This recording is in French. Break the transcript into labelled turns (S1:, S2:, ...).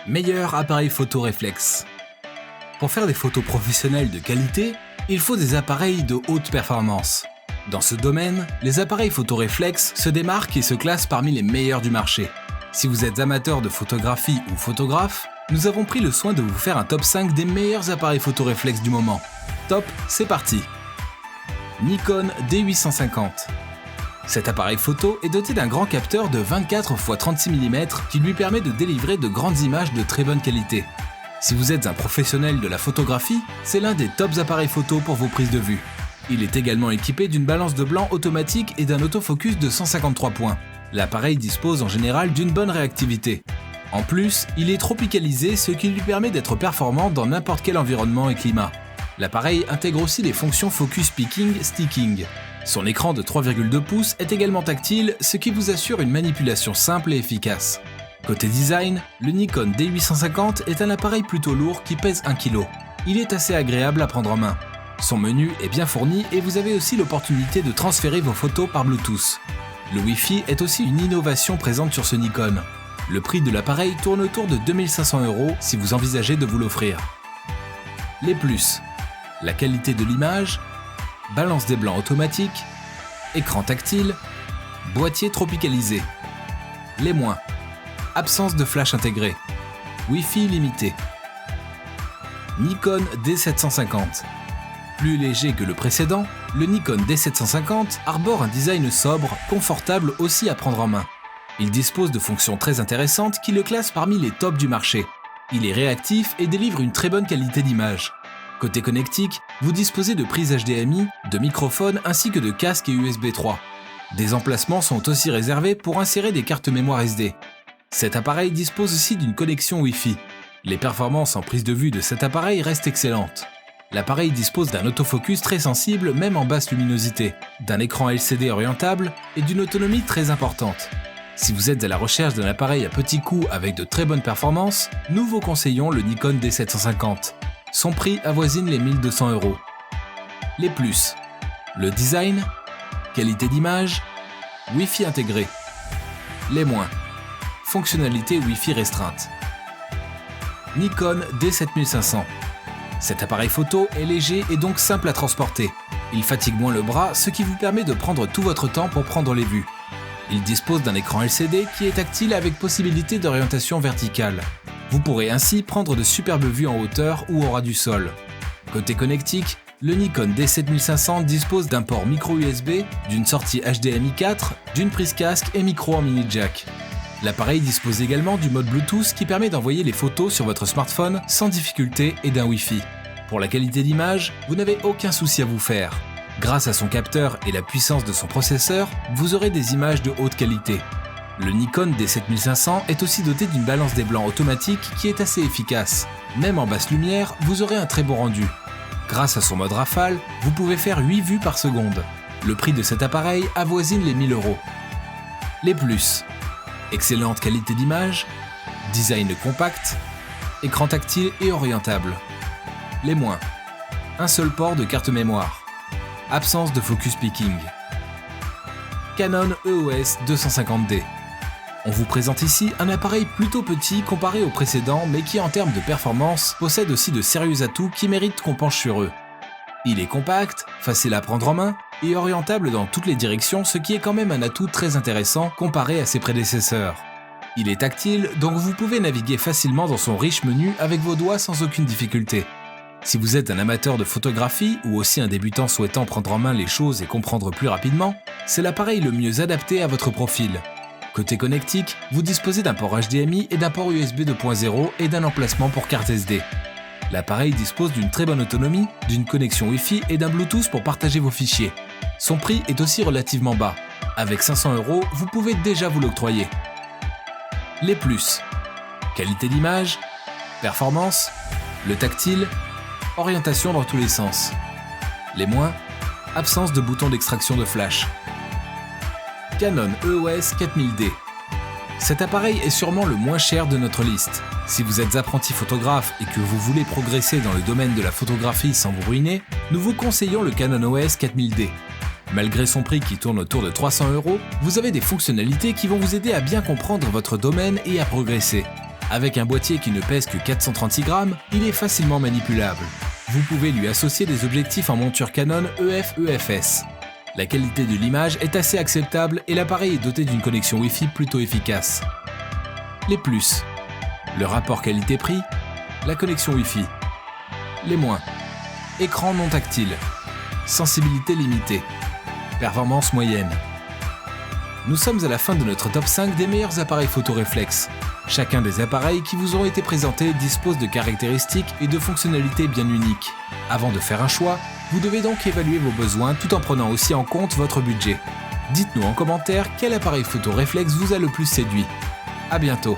S1: Meilleur appareil photo réflexe. Pour faire des photos professionnelles de qualité, il faut des appareils de haute performance. Dans ce domaine, les appareils photo réflexe se démarquent et se classent parmi les meilleurs du marché. Si vous êtes amateur de photographie ou photographe, nous avons pris le soin de vous faire un top 5 des meilleurs appareils photo réflexe du moment. Top, c'est parti! Nikon D850. Cet appareil photo est doté d'un grand capteur de 24 x 36 mm qui lui permet de délivrer de grandes images de très bonne qualité. Si vous êtes un professionnel de la photographie, c'est l'un des tops appareils photo pour vos prises de vue. Il est également équipé d'une balance de blanc automatique et d'un autofocus de 153 points. L'appareil dispose en général d'une bonne réactivité. En plus, il est tropicalisé, ce qui lui permet d'être performant dans n'importe quel environnement et climat. L'appareil intègre aussi les fonctions Focus Picking, Sticking. Son écran de 3,2 pouces est également tactile, ce qui vous assure une manipulation simple et efficace. Côté design, le Nikon D850 est un appareil plutôt lourd qui pèse 1 kg. Il est assez agréable à prendre en main. Son menu est bien fourni et vous avez aussi l'opportunité de transférer vos photos par Bluetooth. Le Wi-Fi est aussi une innovation présente sur ce Nikon. Le prix de l'appareil tourne autour de 2500 € si vous envisagez de vous l'offrir. Les plus: la qualité de l'image, balance des blancs automatique, écran tactile, boîtier tropicalisé. Les moins: absence de flash intégré, Wi-Fi limité. Nikon D750. Plus léger que le précédent, le Nikon D750 arbore un design sobre, confortable aussi à prendre en main. Il dispose de fonctions très intéressantes qui le classent parmi les tops du marché. Il est réactif et délivre une très bonne qualité d'image. Côté connectique, vous disposez de prises HDMI, de microphones ainsi que de casques et USB 3. Des emplacements sont aussi réservés pour insérer des cartes mémoire SD. Cet appareil dispose aussi d'une connexion Wi-Fi. Les performances en prise de vue de cet appareil restent excellentes. L'appareil dispose d'un autofocus très sensible même en basse luminosité, d'un écran LCD orientable et d'une autonomie très importante. Si vous êtes à la recherche d'un appareil à petit coût avec de très bonnes performances, nous vous conseillons le Nikon D750. Son prix avoisine les 1200 €. Les plus: le design, qualité d'image, Wi-Fi intégré. Les moins: fonctionnalité Wi-Fi restreinte. Nikon D7500. Cet appareil photo est léger et donc simple à transporter. Il fatigue moins le bras, ce qui vous permet de prendre tout votre temps pour prendre les vues. Il dispose d'un écran LCD qui est tactile avec possibilité d'orientation verticale. Vous pourrez ainsi prendre de superbes vues en hauteur ou au ras du sol. Côté connectique, le Nikon D7500 dispose d'un port micro USB, d'une sortie HDMI 4, d'une prise casque et micro en mini jack. L'appareil dispose également du mode Bluetooth qui permet d'envoyer les photos sur votre smartphone sans difficulté et d'un Wi-Fi. Pour la qualité d'image, vous n'avez aucun souci à vous faire. Grâce à son capteur et la puissance de son processeur, vous aurez des images de haute qualité. Le Nikon D7500 est aussi doté d'une balance des blancs automatique qui est assez efficace. Même en basse lumière, vous aurez un très bon rendu. Grâce à son mode rafale, vous pouvez faire 8 vues par seconde. Le prix de cet appareil avoisine les 1000 €. Les plus: excellente qualité d'image, design compact, écran tactile et orientable. Les moins: un seul port de carte mémoire, absence de focus picking. Canon EOS 250D. On vous présente ici un appareil plutôt petit comparé au précédent, mais qui en termes de performance possède aussi de sérieux atouts qui méritent qu'on penche sur eux. Il est compact, facile à prendre en main et orientable dans toutes les directions, ce qui est quand même un atout très intéressant comparé à ses prédécesseurs. Il est tactile, donc vous pouvez naviguer facilement dans son riche menu avec vos doigts sans aucune difficulté. Si vous êtes un amateur de photographie ou aussi un débutant souhaitant prendre en main les choses et comprendre plus rapidement, c'est l'appareil le mieux adapté à votre profil. Côté connectique, vous disposez d'un port HDMI et d'un port USB 2.0 et d'un emplacement pour carte SD. L'appareil dispose d'une très bonne autonomie, d'une connexion Wi-Fi et d'un Bluetooth pour partager vos fichiers. Son prix est aussi relativement bas. Avec 500 €, vous pouvez déjà vous l'octroyer. Les plus: qualité d'image, performance, le tactile, orientation dans tous les sens. Les moins: absence de bouton d'extraction de flash. Canon EOS 4000D. Cet appareil est sûrement le moins cher de notre liste. Si vous êtes apprenti photographe et que vous voulez progresser dans le domaine de la photographie sans vous ruiner, nous vous conseillons le Canon EOS 4000D. Malgré son prix qui tourne autour de 300 €, vous avez des fonctionnalités qui vont vous aider à bien comprendre votre domaine et à progresser. Avec un boîtier qui ne pèse que 436 grammes, il est facilement manipulable. Vous pouvez lui associer des objectifs en monture Canon EF/EFS. La qualité de l'image est assez acceptable et l'appareil est doté d'une connexion Wi-Fi plutôt efficace. Les plus: le rapport qualité-prix, la connexion Wi-Fi. Les moins: écran non tactile, sensibilité limitée, performance moyenne. Nous sommes à la fin de notre top 5 des meilleurs appareils photo réflexe. Chacun des appareils qui vous ont été présentés dispose de caractéristiques et de fonctionnalités bien uniques. Avant de faire un choix, vous devez donc évaluer vos besoins tout en prenant aussi en compte votre budget. Dites-nous en commentaire quel appareil photo réflexe vous a le plus séduit. À bientôt.